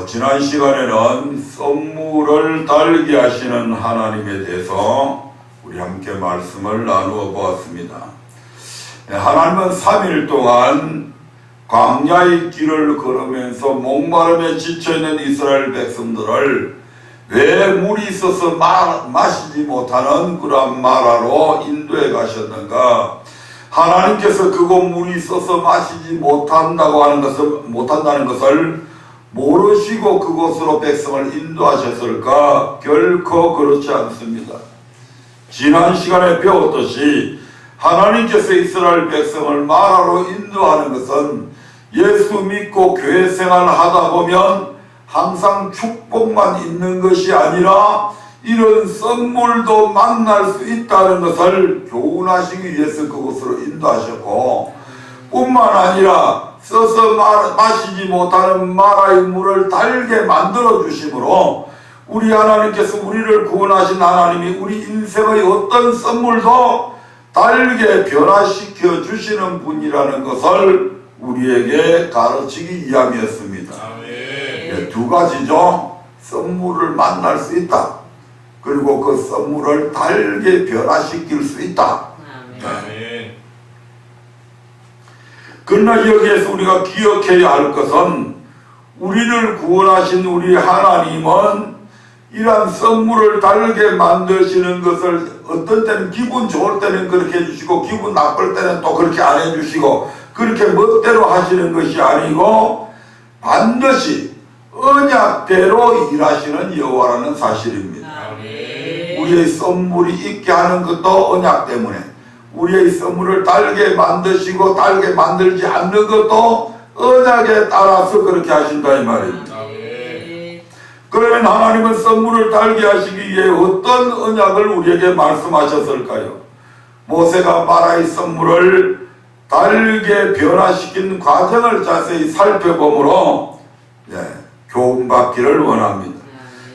지난 시간에는 썸물을 달게 하시는 하나님에 대해서 우리 함께 말씀을 나누어 보았습니다. 하나님은 3일 동안 광야의 길을 걸으면서 목마름에 지쳐있는 이스라엘 백성들을 왜 물이 있어서 마시지 못하는 그러한 마라로 인도해 가셨는가? 하나님께서 그곳 물이 있어서 마시지 못한다는 것을 모르시고 그곳으로 백성을 인도하셨을까? 결코 그렇지 않습니다. 지난 시간에 배웠듯이 하나님께서 이스라엘 백성을 마라로 인도하는 것은 예수 믿고 교회 생활을 하다 보면 항상 축복만 있는 것이 아니라 이런 썸물도 만날 수 있다는 것을 교훈하시기 위해서 그곳으로 인도하셨고, 뿐만 아니라 써서 마시지 못하는 마라의 물을 달게 만들어 주심으로 우리 하나님께서 우리를 구원하신 하나님이 우리 인생의 어떤 썸물도 달게 변화시켜 주시는 분이라는 것을 우리에게 가르치기 위함이었습니다. 두 가지죠. 썸물을 만날 수 있다. 그리고 그 썸물을 달게 변화시킬 수 있다. 네. 그러나 여기에서 우리가 기억해야 할 것은 우리를 구원하신 우리 하나님은 이러한 썸물을 달게 만드시는 것을 어떤 때는 기분 좋을 때는 그렇게 해주시고 기분 나쁠 때는 또 그렇게 안 해주시고 그렇게 멋대로 하시는 것이 아니고 반드시 언약대로 일하시는 여호와라는 사실입니다. 우리의 썸물이 있게 하는 것도 언약 때문에, 우리의 썸물을 달게 만드시고 달게 만들지 않는 것도 언약에 따라서 그렇게 하신다 이 말입니다. 그러면 하나님은 썸물을 달게 하시기 위해 어떤 언약을 우리에게 말씀하셨을까요? 모세가 마라의 썸물을 달게 변화시킨 과정을 자세히 살펴보므로 교훈받기를 원합니다.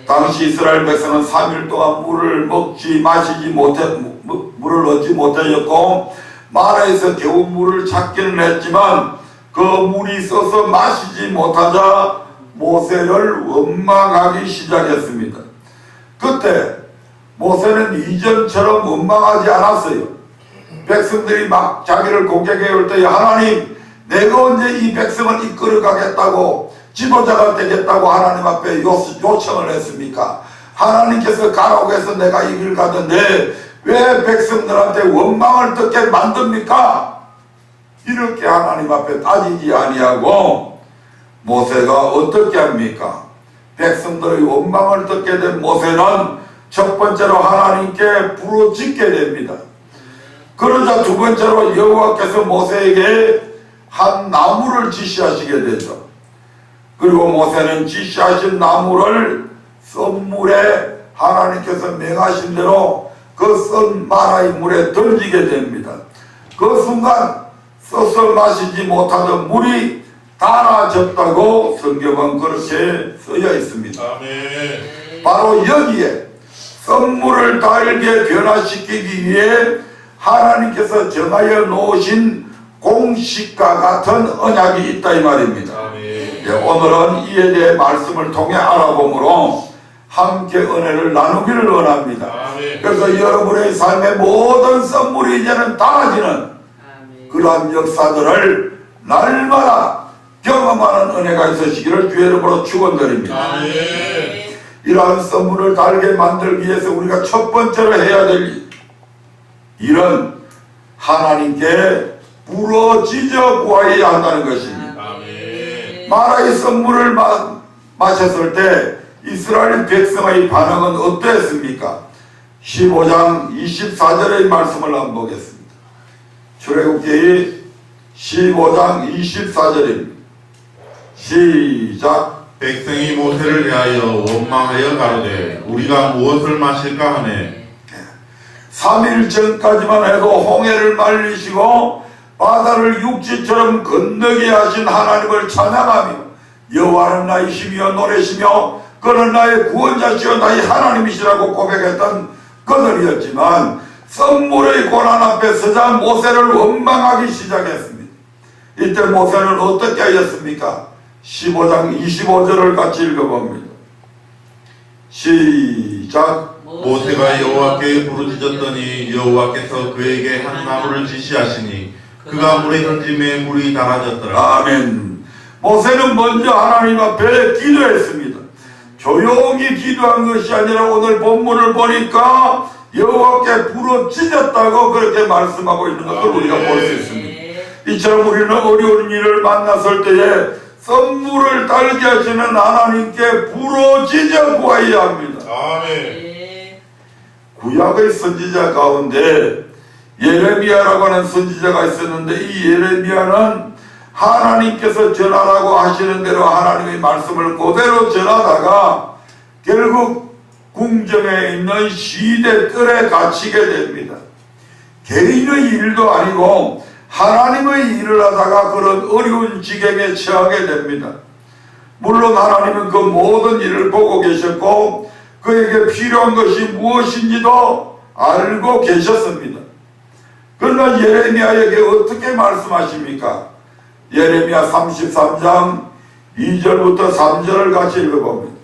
당시 이스라엘 백성은 3일 동안 물을 얻지 못하였고 마라에서 겨우 물을 찾기는 했지만 그 물이 있어서 마시지 못하자 모세를 원망하기 시작했습니다. 그때 모세는 이전처럼 원망하지 않았어요. 백성들이 막 자기를 공격해 올 때 하나님, 내가 언제 이 백성을 이끌어 가겠다고 지도자가 되겠다고 하나님 앞에 요청을 했습니까? 하나님께서 가라고 해서 내가 이 길 가던데 왜 백성들한테 원망을 듣게 만듭니까? 이렇게 하나님 앞에 따지지 아니하고 모세가 어떻게 합니까? 백성들의 원망을 듣게 된 모세는 첫 번째로 하나님께 부르짖게 됩니다. 그러자 두 번째로 여호와께서 모세에게 한 나무를 지시하시게 되죠. 그리고 모세는 지시하신 나무를 썸물에 하나님께서 명하신 대로 그 썬 마라의 물에 던지게 됩니다. 그 순간 써서 마시지 못하던 물이 달아졌다고 성경은 그렇게 쓰여 있습니다. 아멘. 바로 여기에 썸물을 달게 변화시키기 위해 하나님께서 정하여 놓으신 공식과 같은 언약이 있다 이 말입니다. 오늘은 이에 대해 말씀을 통해 알아보므로 함께 은혜를 나누기를 원합니다. 그래서 여러분의 삶의 모든 썸물이 이제는 달아지는 그러한 역사들을 날마다 경험하는 은혜가 있으시기를 주의 이름으로 축원드립니다. 이러한 썸물을 달게 만들기 위해서 우리가 첫 번째로 해야 될 일은 하나님께 부르짖어 구하여야 한다는 것입니다. 마라의 썸물을 마셨을 때 이스라엘 백성의 반응은 어땠습니까? 15장 24절의 말씀을 한번 보겠습니다. 출애굽기 15장 24절입니다. 시작. 백성이 모세를 대하여 원망하여 가로되 우리가 무엇을 마실까 하네. 3일 전까지만 해도 홍해를 말리시고 바다를 육지처럼 건너게 하신 하나님을 찬양하며 여호와는 나의 힘이여 노래시며 그는 나의 구원자시여 나의 하나님이시라고 고백했던 그들이었지만 썸물의 고난 앞에 서자 모세를 원망하기 시작했습니다. 이때 모세는 어떻게 하였습니까? 15장 25절을 같이 읽어봅니다. 시작. 모세가 여호와께 부르짖었더니 여호와께서 그에게 한 나무를 지시하시니 그가 물에 던짐에 물이 달아졌더라. 아멘. 모세는 먼저 하나님 앞에 기도했습니다. 조용히 기도한 것이 아니라 오늘 본문을 보니까 여호와께 부르짖었다고 그렇게 말씀하고 있는 것을 우리가 볼 수 있습니다. 이처럼 우리는 어려운 일을 만났을 때에 선물을 달게 하시는 하나님께 부르짖어 구해야 합니다. 아멘. 구약의 선지자 가운데 예레미야라고 하는 선지자가 있었는데 이 예레미야는 하나님께서 전하라고 하시는 대로 하나님의 말씀을 그대로 전하다가 결국 궁정에 있는 시대 뜰에 갇히게 됩니다. 개인의 일도 아니고 하나님의 일을 하다가 그런 어려운 지경에 처하게 됩니다. 물론 하나님은 그 모든 일을 보고 계셨고 그에게 필요한 것이 무엇인지도 알고 계셨습니다. 그러나 예레미야에게 어떻게 말씀하십니까? 예레미야 33장 2절부터 3절을 같이 읽어봅니다.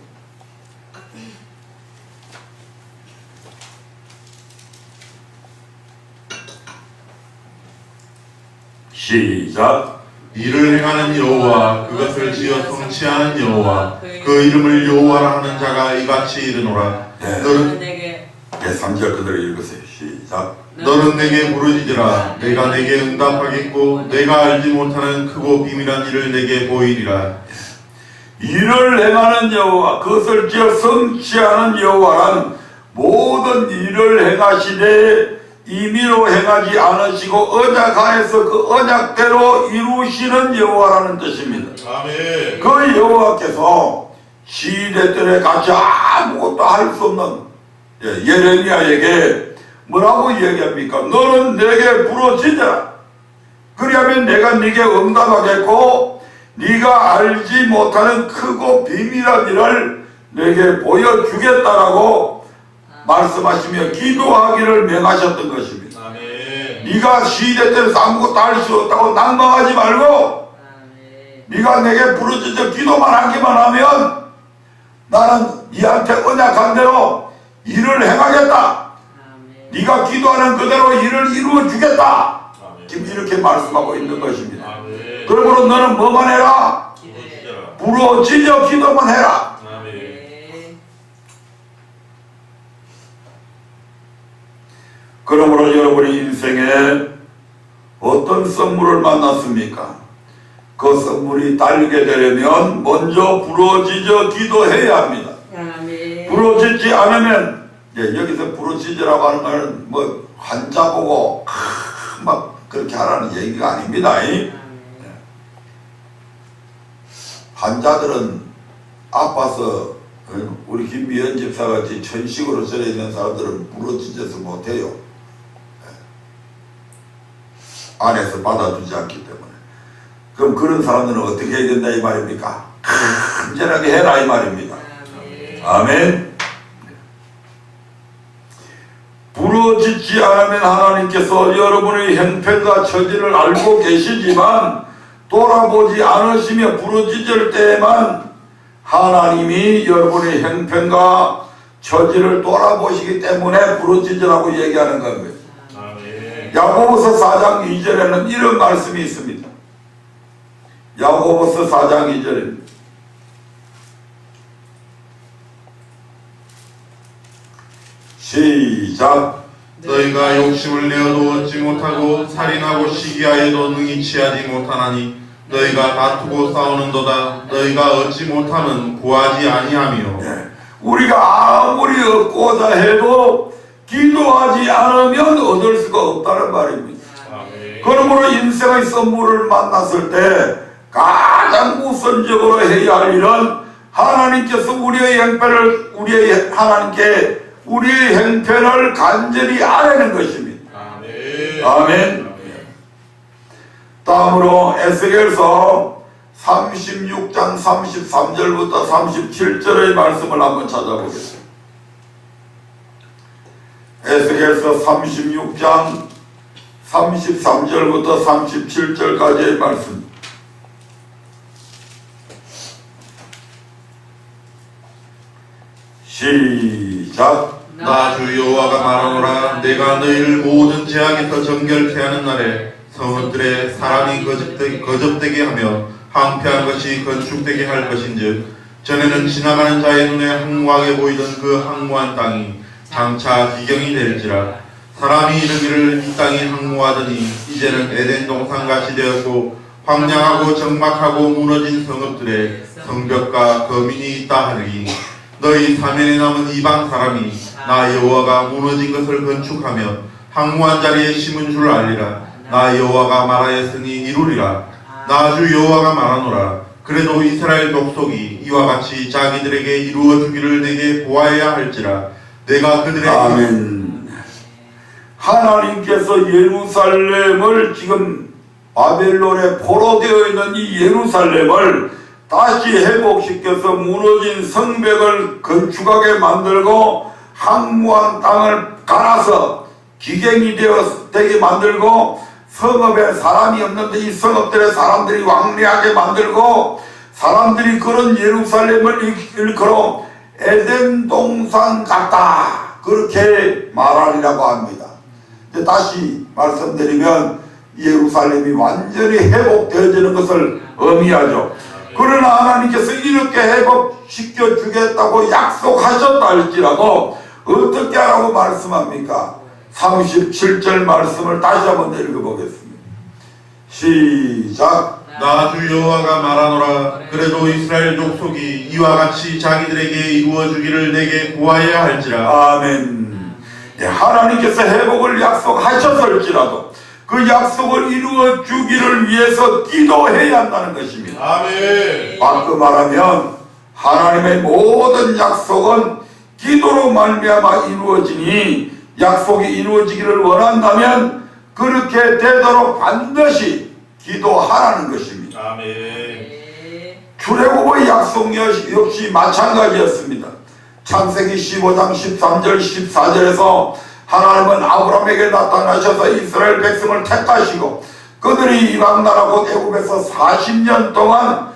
시작. 이를 행하는 여호와 그것을 지어 성취하는 여호와 그 이름을 여호와라 하는 자가 이같이 이르노라. 네. 너는 3절 그대로 읽으세요. 시작. 너는 내게 부르짖으라. 내가 내게 응답하겠고 내가 알지 못하는 크고 비밀한 일을 내게 보이리라. 일을 행하는 여호와 그것을 지어 성취하는 여호와란 모든 일을 행하시되 임의로 행하지 않으시고 언약하에서 그 언약대로 이루시는 여호와라는 뜻입니다. 아멘. 그 여호와께서 시대들에 같이 아무것도 할 수 없는 예레미야에게 뭐라고 얘기합니까? 너는 내게 부르짖어라. 그리하면 내가 네게 응답하겠고 네가 알지 못하는 크고 비밀한 일을 내게 보여주겠다라고 말씀하시며 기도하기를 명하셨던 것입니다. 아멘. 네가 시대 때에서 아무것도 할 수 없다고 난망하지 말고 네가 내게 부르짖어 기도만 하기만 하면 나는 네한테 언약한 대로 일을 행하겠다. 네가 기도하는 그대로 일을 이루어 주겠다. 지금 이렇게 말씀하고 있는 것입니다. 아멘. 그러므로 너는 뭐만 해라? 부르짖어 기도만 해라. 아멘. 그러므로 여러분의 인생에 어떤 선물을 만났습니까? 그 선물이 달게 되려면 먼저 부르짖어 기도해야 합니다. 부르짖지 않으면 여기서 부르짖으라고 하는 말은 뭐 환자 보고 막 그렇게 하라는 얘기가 아닙니다. 환자들은 아파서 우리 김미연 집사같이 천식으로 절에 있는 사람들은 부르짖어서 못해요. 안에서 받아주지 않기 때문에. 그럼 그런 사람들은 어떻게 해야 된다 이 말입니까? 간절하게 해라 이 말입니다. 아멘. 부르짖지 않으면 하나님께서 여러분의 형편과 처지를 알고 계시지만 돌아보지 않으시며 부르짖을 때에만 하나님이 여러분의 형편과 처지를 돌아보시기 때문에 부르짖으라고 얘기하는 겁니다. 야고보서 4장 2절에는 이런 말씀이 있습니다. 야고보서 4장 2절입니다. 시작. 너희가 욕심을 내어도 얻지 못하고 살인하고 시기하여도 능히 취하지 못하나니 너희가 다투고 싸우는도다. 너희가 얻지 못하면 구하지 아니하며. 네. 우리가 아무리 얻고자 해도 기도하지 않으면 얻을 수가 없다는 말입니다. 아멘. 그러므로 인생의 선물을 만났을 때 가장 우선적으로 해야 할 일은 하나님께서 우리의 형편을 간절히 아뢰는 것입니다. 아멘. 아멘. 다음으로 에스겔서 36장 33절부터 37절의 말씀을 한번 찾아보겠습니다. 에스겔서 36장 33절부터 37절까지의 말씀. 시작. 나 주 여호와가 말하노라. 내가 너희를 모든 죄악에서 정결케 하는 날에 성읍들에 사람이 거접되게 하며 황폐한 것이 건축되게 할 것인즉 전에는 지나가는 자의 눈에 황무하게 보이던 그 황무한 땅이 장차 기경이 될지라. 사람이 이르기를 이 땅이 황무하더니 이제는 에덴 동산같이 되었고 황량하고 적막하고 무너진 성읍들에 성벽과 거민이 있다 하리니 너희 사면에 남은 이방 사람이 나 여호와가 무너진 것을 건축하며 황무한 자리에 심은 줄 알리라. 나 여호와가 말하였으니 이루리라. 나 주 여호와가 말하노라. 그래도 이스라엘 족속이 이와 같이 자기들에게 이루어 주기를 내게 보아야 할지라. 내가 그들에게 아멘. 하나님께서 예루살렘을 지금 바벨론에 포로되어 있는 이 예루살렘을 다시 회복시켜서 무너진 성벽을 건축하게 만들고 황무한 땅을 갈아서 기경이 되게 만들고 성읍에 사람이 없는데 이 성읍들의 사람들이 왕래하게 만들고 사람들이 그런 예루살렘을 일컬어 에덴 동산 같다 그렇게 말하리라고 합니다. 다시 말씀드리면 예루살렘이 완전히 회복되어지는 것을 의미하죠. 그러나 하나님께서 이렇게 회복시켜 주겠다고 약속하셨다 할지라도 어떻게 하라고 말씀합니까? 37절 말씀을 다시 한번 읽어보겠습니다. 시작. 나 주 여호와가 말하노라. 그래도 이스라엘 족속이 이와 같이 자기들에게 이루어 주기를 내게 구하여야 할지라. 아멘. 하나님께서 회복을 약속하셨을지라도 그 약속을 이루어 주기를 위해서 기도해야 한다는 것입니다. 아멘. 바꿔 말하면 하나님의 모든 약속은 기도로 말미암아 이루어지니 약속이 이루어지기를 원한다면 그렇게 되도록 반드시 기도하라는 것입니다. 아멘. 출애굽의 약속 역시 마찬가지였습니다. 창세기 15장 13절 14절에서 하나님은 아브라함에게 나타나셔서 이스라엘 백성을 택하시고 그들이 이방 나라 곧 애굽에서 400년 동안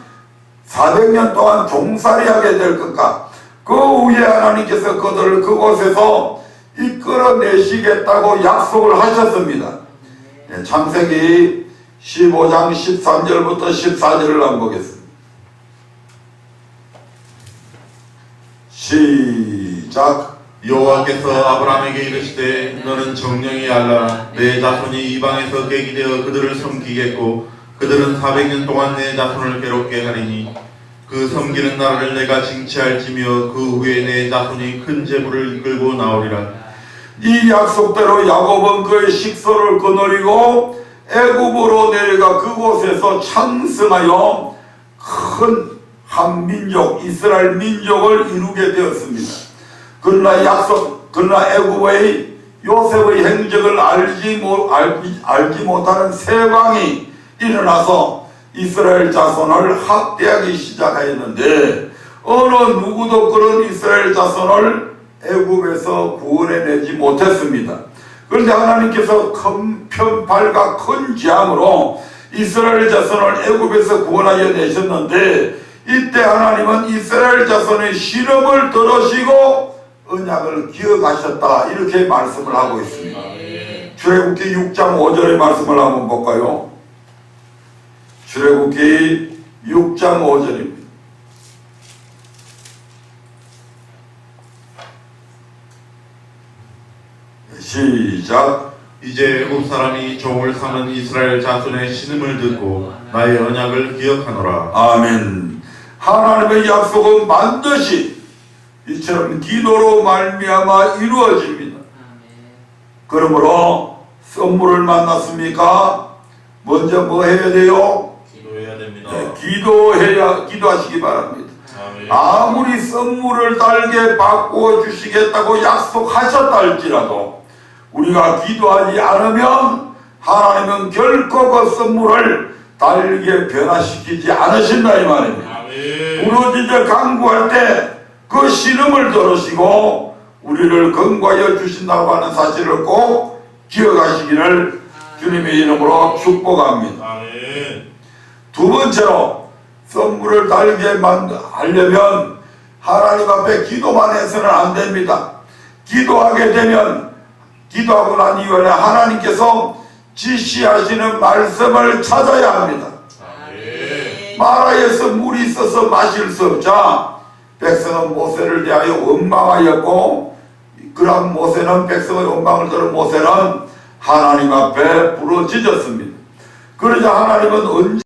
종살이하게 될 것과 그 후에 하나님께서 그들을 그곳에서 이끌어내시겠다고 약속을 하셨습니다. 창세기 15장 13절부터 14절을 한번 보겠습니다. 시작. 여호와께서 아브라함에게 이르시되 너는 정령히 알라. 내 자손이 이방에서 객이 되어 그들을 섬기겠고 그들은 400년 동안 내 자손을 괴롭게 하리니 그 섬기는 나라를 내가 징치할지며 그 후에 내 자손이 큰 재물을 이끌고 나오리라. 이 약속대로 야곱은 그의 식소를 거느리고 애굽으로 내려가 그곳에서 창성하여 큰 한 민족 이스라엘 민족을 이루게 되었습니다. 그러나 애굽의 요셉의 행적을 알지 못하는 세왕이 일어나서 이스라엘 자손을 학대하기 시작하였는데 어느 누구도 그런 이스라엘 자손을 애굽에서 구원해내지 못했습니다. 그런데 하나님께서 큰 편팔과 큰 재앙으로 이스라엘 자손을 애굽에서 구원하여 내셨는데 이때 하나님은 이스라엘 자손의 시름을 들으시고 언약을 기억하셨다 이렇게 말씀을 하고 있습니다. 출애굽기 6장 5절의 말씀을 한번 볼까요? 출애굽기 6장 5절입니다. 시작. 이제 애굽 사람이 종을 삼은 이스라엘 자손의 신음을 듣고 나의 언약을 기억하노라. 아멘. 하나님의 약속은 반드시 이처럼 기도로 말미암아 이루어집니다. 그러므로 선물을 만났습니까? 먼저 뭐 해야 돼요? 기도해야 됩니다. 네, 기도하시기 바랍니다. 아멘. 아무리 선물을 달게 바꾸어 주시겠다고 약속하셨다 할지라도 우리가 기도하지 않으면 하나님은 결코 그 선물을 달게 변화시키지 않으신다 이 말입니다. 부르짖어 간구할 때 그 신음을 들으시고 우리를 건과하여 주신다고 하는 사실을 꼭 기억하시기를 주님의 이름으로 축복합니다. 아멘. 두 번째로 선물을 달게 하려면 하나님 앞에 기도만 해서는 안 됩니다. 기도하게 되면 기도하고 난 이후에 하나님께서 지시하시는 말씀을 찾아야 합니다. 마라에서 물이 있어서 마실 수 없자 백성은 모세를 대하여 원망하였고, 그러한 모세는 백성의 원망을 들은 모세는 하나님 앞에 부러지졌습니다. 그러자 하나님은 언제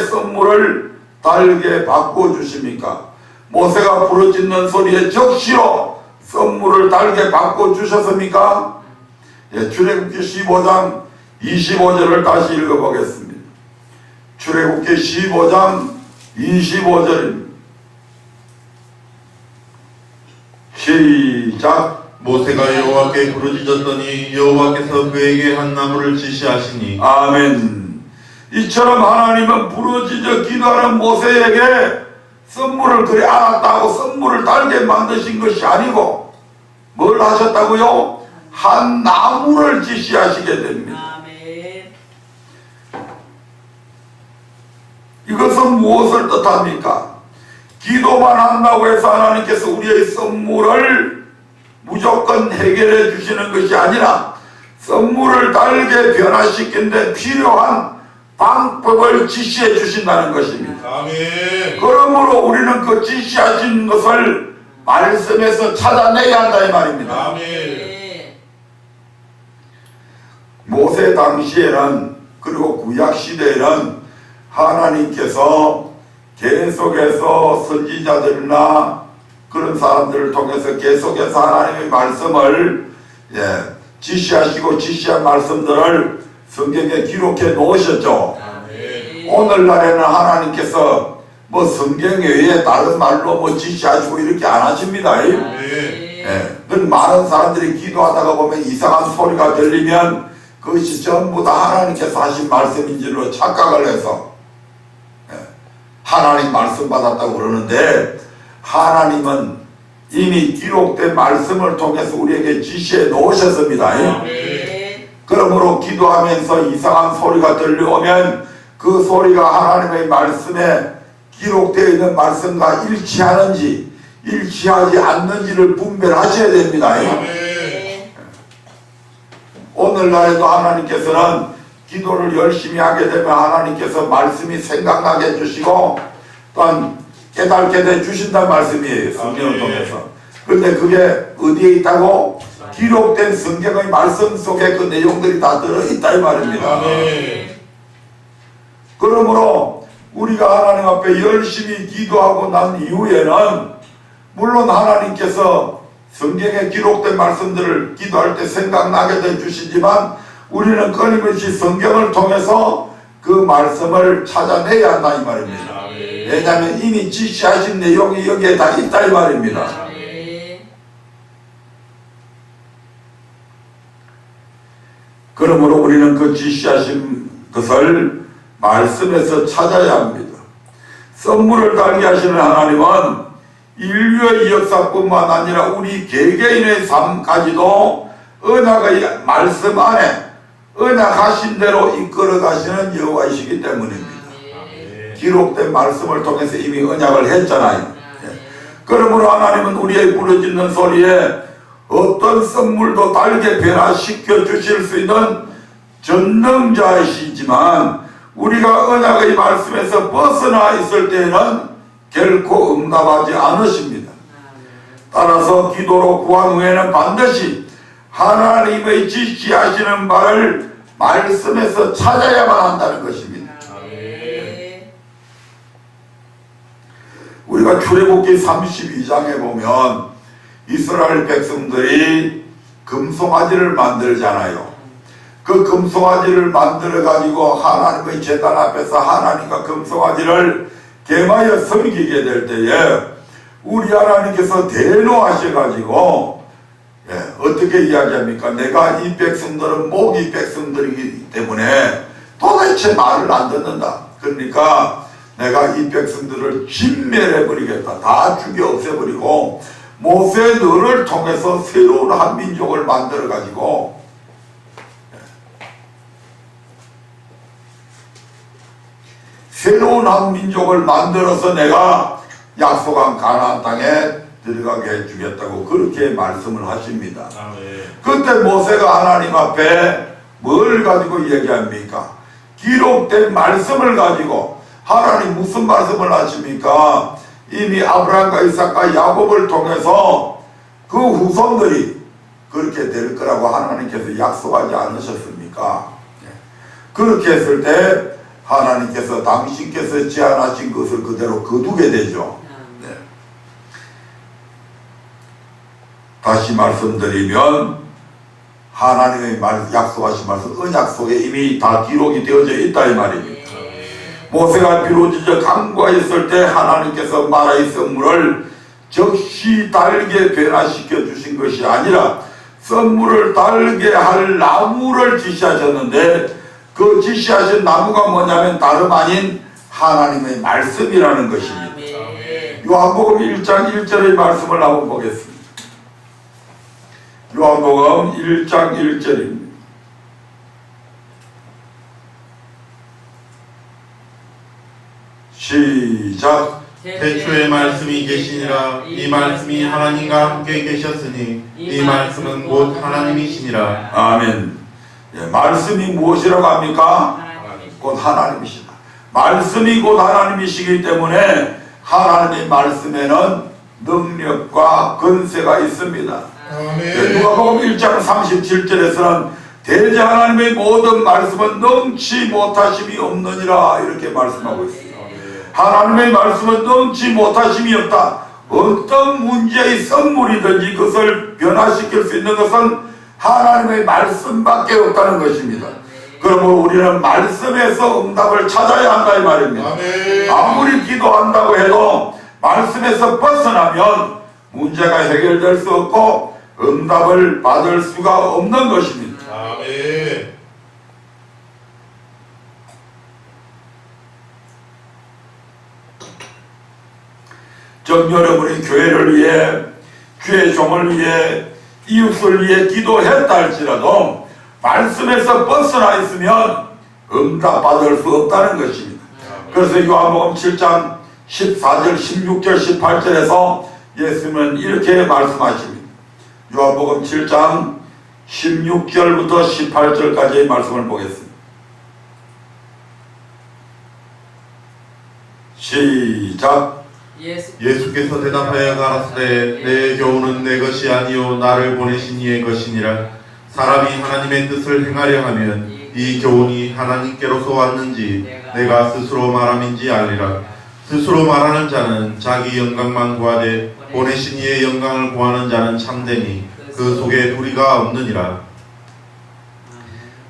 선물을 달게 바꿔주십니까? 모세가 부러지는 소리에 적시로 선물을 달게 바꿔주셨습니까? 출애굽기 15장 25절을 다시 읽어보겠습니다. 출애굽기 15장 25절입니다. 시작. 모세가 여호와께 부르짖었더니 여호와께서 그에게 한 나무를 지시하시니. 아멘. 이처럼 하나님은 부르짖어 기도하는 모세에게 선물을 그리 알았다고 선물을 달게 만드신 것이 아니고 뭘 하셨다고요? 한 나무를 지시하시게 됩니다. 아멘. 이것은 무엇을 뜻합니까? 기도만 한다고 해서 하나님께서 우리의 선물을 무조건 해결해 주시는 것이 아니라 선물을 달게 변화시키는 데 필요한 방법을 지시해 주신다는 것입니다. 아멘. 그러므로 우리는 그 지시하신 것을 말씀에서 찾아내야 한다 이 말입니다. 아멘. 모세 당시에는, 그리고 구약 시대에는 하나님께서 계속해서 선지자들이나 그런 사람들을 통해서 계속해서 하나님의 말씀을 지시하시고 지시한 말씀들을 성경에 기록해 놓으셨죠. 아멘. 오늘날에는 하나님께서 뭐 성경 외에 다른 말로 뭐 지시하시고 이렇게 안 하십니다. 그런 많은 사람들이 기도하다가 보면 이상한 소리가 들리면 그것이 전부 다 하나님께서 하신 말씀인 줄로 착각을 해서 하나님 말씀 받았다고 그러는데, 하나님은 이미 기록된 말씀을 통해서 우리에게 지시해 놓으셨습니다. 그러므로 기도하면서 이상한 소리가 들려오면 그 소리가 하나님의 말씀에 기록되어 있는 말씀과 일치하는지 일치하지 않는지를 분별하셔야 됩니다. 오늘날에도 하나님께서는 기도를 열심히 하게 되면 하나님께서 말씀이 생각나게 해주시고 또한 깨닫게 해주신다는 말씀이에요. 성경을 통해서. 그런데 그게 어디에 있다고? 기록된 성경의 말씀 속에 그 내용들이 다 들어있다 이 말입니다. 그러므로 우리가 하나님 앞에 열심히 기도하고 난 이후에는 물론 하나님께서 성경에 기록된 말씀들을 기도할 때 생각나게 해주시지만 우리는 끊임없이 성경을 통해서 그 말씀을 찾아내야 한다 이 말입니다. 왜냐하면 이미 지시하신 내용이 여기에 다 있다 이 말입니다. 그러므로 우리는 그 지시하신 것을 말씀에서 찾아야 합니다. 선물을 달게 하시는 하나님은 인류의 역사뿐만 아니라 우리 개개인의 삶까지도 언약의 말씀 안에 언약하신 대로 이끌어 가시는 여호와이시기 때문입니다. 기록된 말씀을 통해서 이미 언약을 했잖아요. 그러므로 하나님은 우리의 부르짖는 소리에 어떤 선물도 달게 변화시켜 주실 수 있는 전능자이시지만 우리가 언약의 말씀에서 벗어나 있을 때에는 결코 응답하지 않으십니다. 따라서 기도로 구한 후에는 반드시 하나님의 지시하시는 바를 말씀에서 찾아야만 한다는 것입니다. 우리가 출애굽기 32장에 보면 이스라엘 백성들이 금송아지를 만들잖아요. 그 금송아지를 만들어 가지고 하나님의 제단 앞에서 하나님과 금송아지를 겸하여 섬기게 될 때에 우리 하나님께서 대노하셔 가지고 어떻게 이야기합니까? 내가 이 백성들은 모기 백성들이기 때문에 도대체 말을 안 듣는다. 그러니까 내가 이 백성들을 진멸해버리겠다. 다 죽여 없애버리고 모세 너를 통해서 새로운 한 민족을 만들어가지고 새로운 한 민족을 만들어서 내가 약속한 가나안 땅에 들어가게 해주겠다고 그렇게 말씀을 하십니다. 그때 모세가 하나님 앞에 뭘 가지고 얘기합니까? 기록된 말씀을 가지고 하나님 무슨 말씀을 하십니까? 이미 아브라함과 이삭과 야곱을 통해서 그 후손들이 그렇게 될 거라고 하나님께서 약속하지 않으셨습니까? 그렇게 했을 때 하나님께서 당신께서 제안하신 것을 그대로 거두게 되죠. 네. 다시 말씀드리면 하나님의 약속하신 말씀 언약 속에 이미 다 기록이 되어져 있다 이 말입니다. 모세가 비로소 강구에 있을 때 하나님께서 마라의 썰물을 즉시 달게 변화시켜 주신 것이 아니라 썰물을 달게 할 나무를 지시하셨는데 그 지시하신 나무가 뭐냐면 다름 아닌 하나님의 말씀이라는 것입니다. 요한복음 1장 1절의 말씀을 한번 보겠습니다. 요한복음 1장 1절입니다. 시작. 태초에 말씀이 계시니라. 이 말씀이 하나님과 함께 계셨으니 이 말씀은 곧 하나님이시니라. 아멘. 예, 말씀이 무엇이라고 합니까? 곧 하나님이시다. 말씀이 곧 하나님이시기 때문에 하나님의 말씀에는 능력과 권세가 있습니다. 예, 누가복음 1장 37절에서는 대제 하나님의 모든 말씀은 넘치 못하심이 없느니라 이렇게 말씀하고 있습니다. 하나님의 말씀은 넘치 못하심이 없다. 어떤 문제의 선물이든지 그것을 변화시킬 수 있는 것은 하나님의 말씀밖에 없다는 것입니다. 그러므로 우리는 말씀에서 응답을 찾아야 한다 이 말입니다. 아무리 기도한다고 해도 말씀에서 벗어나면 문제가 해결될 수 없고 응답을 받을 수가 없는 것입니다. 아멘. 정 여러분이 교회를 위해 교회 종을 위해 이웃을 위해 기도했다 할지라도 말씀에서 벗어나 있으면 응답받을 수 없다는 것입니다. 그래서 요한복음 7장 14절 16절 18절에서 예수님은 이렇게 말씀하십니다. 요한복음 7장 16절부터 18절까지의 말씀을 보겠습니다. 시작. 예수께서 대답하여 가라사대 내 교훈은 내 것이 아니요 나를 보내신 이의 것이니라. 사람이 하나님의 뜻을 행하려 하면 이 교훈이 하나님께로서 왔는지 내가 스스로 말함인지 알리라. 스스로 말하는 자는 자기 영광만 구하되 보내신 이의 영광을 구하는 자는 참되니 그 속에 불의가 없느니라.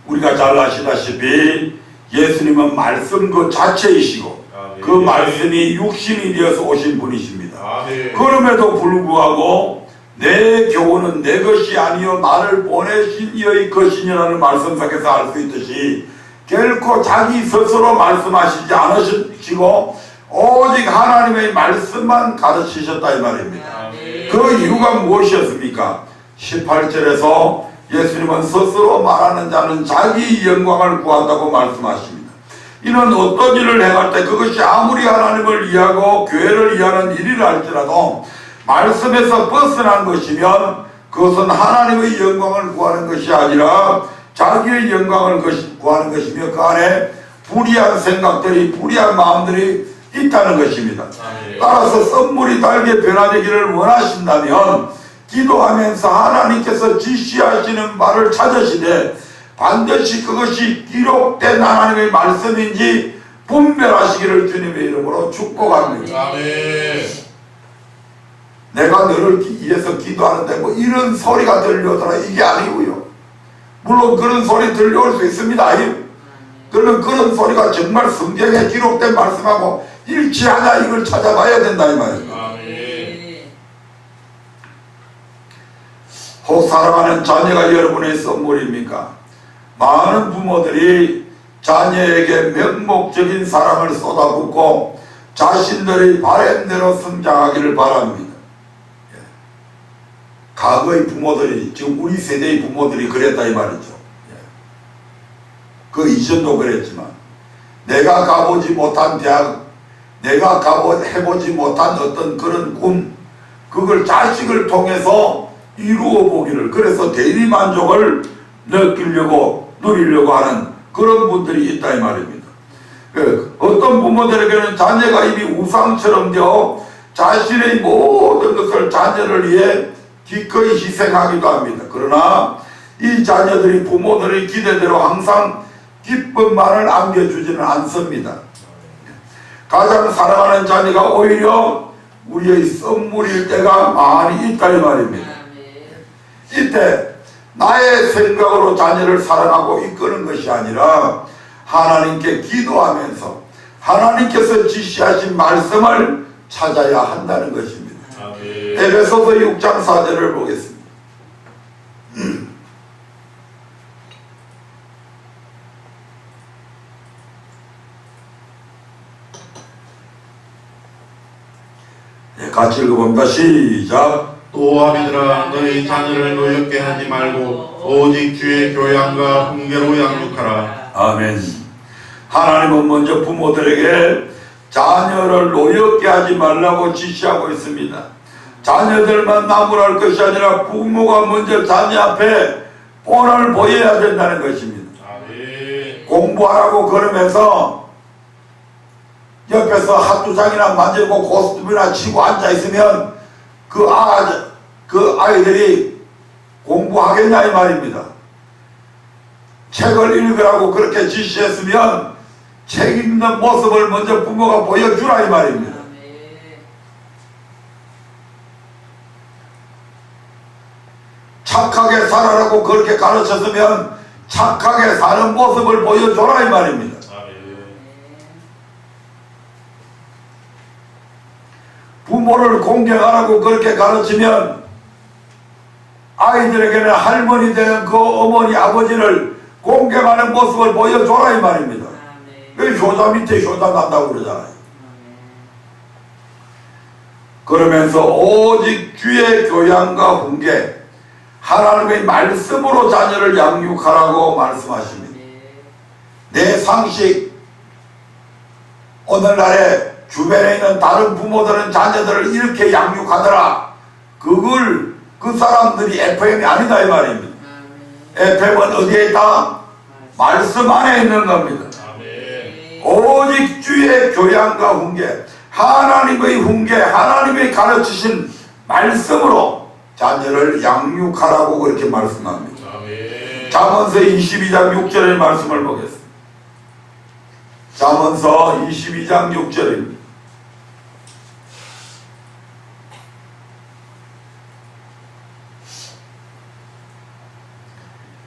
우리가 잘 아시다시피 예수님은 말씀 그 자체이시고 그 말씀이 육신이 되어서 오신 분이십니다. 그럼에도 불구하고 내 교훈은 내 것이 아니요 나를 보내신 이의 것이니라는 말씀상에서 알 수 있듯이 결코 자기 스스로 말씀하시지 않으시고 오직 하나님의 말씀만 가르치셨다 이 말입니다. 그 이유가 무엇이었습니까? 18절에서 예수님은 스스로 말하는 자는 자기 영광을 구한다고 말씀하십니다. 이는 어떤 일을 행할 때 그것이 아무리 하나님을 이해하고 교회를 이해하는 일이라 할지라도 말씀에서 벗어난 것이면 그것은 하나님의 영광을 구하는 것이 아니라 자기의 영광을 구하는 것이며 그 안에 불의한 생각들이 불의한 마음들이 있다는 것입니다. 따라서 썬물이 달게 변화되기를 원하신다면 기도하면서 하나님께서 지시하시는 말을 찾으시되 반드시 그것이 기록된 하나님의 말씀인지 분별하시기를 주님의 이름으로 축복합니다. 아멘. 내가 너를 위해서 기도하는데 뭐 이런 소리가 들려오더라 이게 아니고요. 물론 그런 소리 들려올 수 있습니다. 그러면 그런 소리가 정말 성경에 기록된 말씀하고 일치하냐 이걸 찾아봐야 된다 이 말이에요. 혹 사랑하는 자녀가 여러분의 선물입니까? 많은 부모들이 자녀에게 명목적인 사랑을 쏟아붓고 자신들의 바램대로 성장하기를 바랍니다. 과거의 부모들이 지금 우리 세대의 부모들이 그랬다 이 말이죠. 그 이전도 그랬지만 내가 가보지 못한 대학 내가 해보지 못한 어떤 그런 꿈, 그걸 자식을 통해서 이루어 보기를, 그래서 대리만족을 느끼려고 누리려고 하는 그런 분들이 있다 이 말입니다. 어떤 부모들에게는 자녀가 이미 우상처럼 되어 자신의 모든 것을 자녀를 위해 기꺼이 희생하기도 합니다. 그러나 이 자녀들이 부모들의 기대대로 항상 기쁨만을 안겨주지는 않습니다. 가장 사랑하는 자녀가 오히려 우리의 선물일 때가 많이 있다 이 말입니다. 이때 나의 생각으로 자녀를 사랑하고 이끄는 것이 아니라 하나님께 기도하면서 하나님께서 지시하신 말씀을 찾아야 한다는 것입니다. 에베소서 6장 4절을 보겠습니다. 같이 읽어봅니다. 시작. 또 아비들아 너희 자녀를 노엽게 하지 말고 오직 주의 교양과 훈계로 양육하라. 아멘. 하나님은 먼저 부모들에게 자녀를 노엽게 하지 말라고 지시하고 있습니다. 자녀들만 나무랄 것이 아니라 부모가 먼저 자녀 앞에 본을 보여야 된다는 것입니다. 아멘. 공부하라고 그러면서 옆에서 핫두장이나 만들고 고스톱이나 치고 앉아있으면 그 아이들이 공부하겠냐 이 말입니다. 책을 읽으라고 그렇게 지시했으면 책 읽는 모습을 먼저 부모가 보여주라 이 말입니다. 착하게 살아라고 그렇게 가르쳤으면 착하게 사는 모습을 보여줘라 이 말입니다. 부모를 공경하라고 그렇게 가르치면 아이들에게는 할머니 되는 그 어머니 아버지를 공경하는 모습을 보여줘라 이 말입니다. 왜 효자 밑에 효자 난다고 그러잖아요. 그러면서 오직 주의 교양과 훈계, 하나님의 말씀으로 자녀를 양육하라고 말씀하십니다. 내 상식, 오늘날에 주변에 있는 다른 부모들은 자녀들을 이렇게 양육하더라, 그걸 그 사람들이 FM이 아니다 이 말입니다. FM은 어디에 있다? 말씀 안에 있는 겁니다. 오직 주의 교양과 훈계, 하나님의 훈계, 하나님의 가르치신 말씀으로 자녀를 양육하라고 그렇게 말씀합니다. 잠언서 22장 6절의 말씀을 보겠습니다. 잠언서 22장 6절입니다.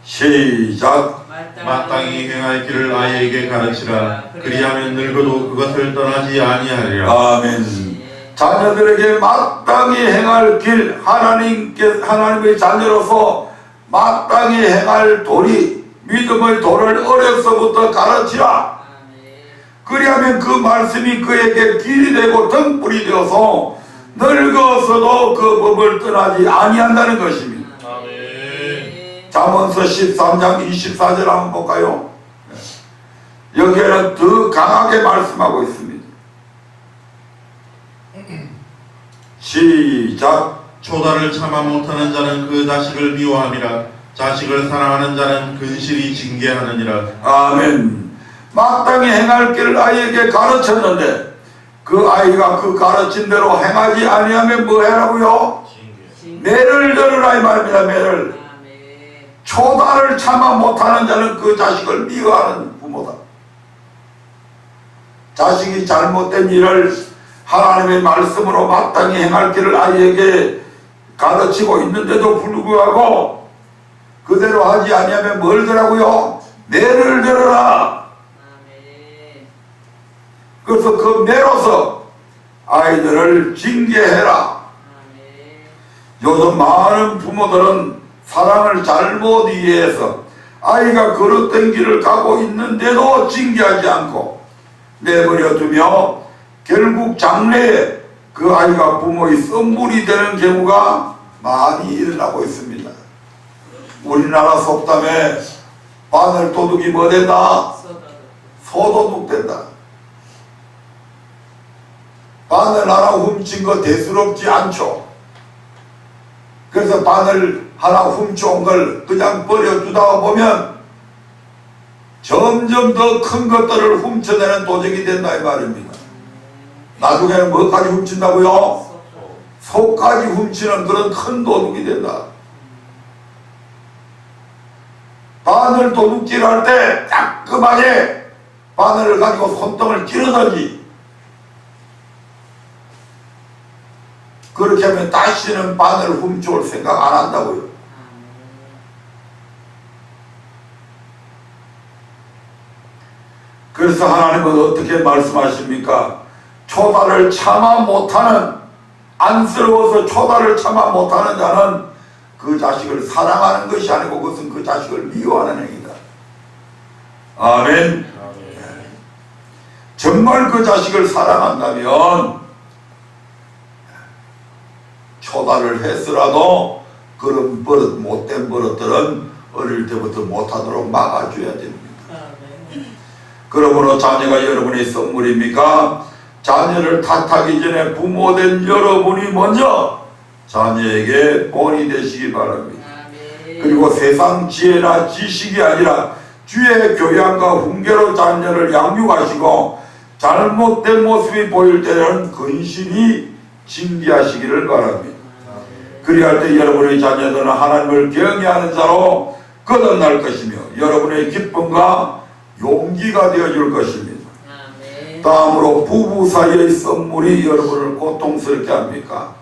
시작. 마땅히 행할 길을 아이에게 가르치라. 그리하면 늙어도 그것을 떠나지 아니하리라. 아멘. 자녀들에게 마땅히 행할 길, 하나님의 자녀로서 마땅히 행할 도리, 믿음의 도를 어려서부터 가르치라. 그리하면 그 말씀이 그에게 길이 되고 등불이 되어서 늙어서도 그 법을 떠나지 아니한다는 것입니다. 잠언서 13장 24절 한번 볼까요? 여기에는 더 강하게 말씀하고 있습니다. 시작. 초다를 참아 못하는 자는 그 자식을 미워함이라. 자식을 사랑하는 자는 근실히 징계하느니라. 아멘. 마땅히 행할 길을 아이에게 가르쳤는데 그 아이가 그 가르친 대로 행하지 아니하면 뭐 해라고요? 매를 들으라 이 말입니다. 매를. 초다를 참아 못하는 자는 그 자식을 미워하는 부모다. 자식이 잘못된 일을 하나님의 말씀으로 마땅히 행할 길을 아이에게 가르치고 있는데도 불구하고 그대로 하지 아니하면 뭘 들라고요? 매를 들어라. 그래서 그 매로서 아이들을 징계해라. 요즘 많은 부모들은 사랑을 잘못 이해해서 아이가 그릇된 길을 가고 있는데도 징계하지 않고 내버려두며 결국 장래에 그 아이가 부모의 선물이 되는 경우가 많이 일어나고 있습니다. 우리나라 속담에 바늘 도둑이 뭐 된다? 소도둑 된다. 바늘 하나 훔친 거 대수롭지 않죠. 그래서 바늘 하나 훔쳐온 걸 그냥 버려두다가 보면 점점 더 큰 것들을 훔쳐내는 도적이 된다 이 말입니다. 나중에는 뭐까지 훔친다고요? 속까지 훔치는 그런 큰 도둑이 된다. 바늘 도둑질 할 때 따끔하게 바늘을 가지고 손등을 찌르든지 그렇게 하면 다시는 바늘을 훔쳐올 생각 안 한다고요. 그래서 하나님은 어떻게 말씀하십니까? 초다를 참아 못하는, 안쓰러워서 초다를 참아 못하는 자는 그 자식을 사랑하는 것이 아니고 그것은 그 자식을 미워하는 행위다. 아멘. 정말 그 자식을 사랑한다면 초다를 했으라도 그런 버릇, 못된 버릇들은 어릴 때부터 못하도록 막아줘야 됩니다. 그러므로 자녀가 여러분의 선물입니까? 자녀를 탓하기 전에 부모된 여러분이 먼저 자녀에게 본이 되시기 바랍니다. 그리고 세상 지혜나 지식이 아니라 주의 교양과 훈계로 자녀를 양육하시고 잘못된 모습이 보일 때는 근신히 징계하시기를 바랍니다. 그리할 때 여러분의 자녀들은 하나님을 경외하는 자로 거듭날 것이며 여러분의 기쁨과 용기가 되어줄 것입니다. 다음으로 부부 사이의 선물이 여러분을 고통스럽게 합니까?